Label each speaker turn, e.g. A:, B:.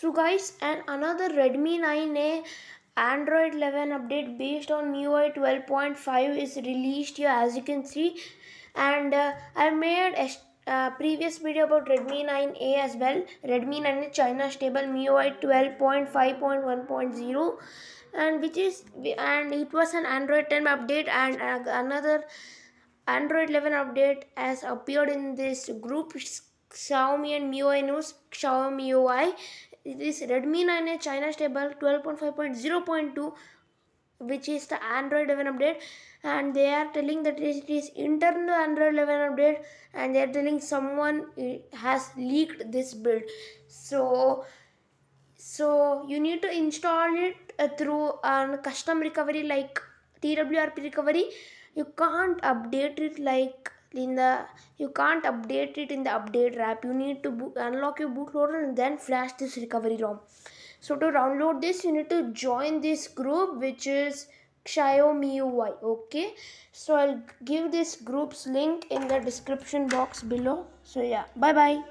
A: So guys, and another Redmi 9A Android 11 update based on MIUI 12.5 is released here, as you can see. And I made a previous video about Redmi 9A as well. Redmi 9A China stable MIUI 12.5.1.0, and it was an Android 10 update, and another Android 11 update has appeared in this group. Xiaomi and MIUI news. Xiaomi MIUI. This Redmi 9A China stable 12.5.0.2, which is the Android 11 update, and they are telling that it is internal Android 11 update, and they are telling someone has leaked this build. So you need to install it through a custom recovery like TWRP recovery. You can't update it in the update wrap. You need to unlock your bootloader and then flash this recovery ROM. So to download this, you need to join this group, which is Xiaomi UI. Okay, so I'll give this group's link in the description box below. So yeah, bye bye.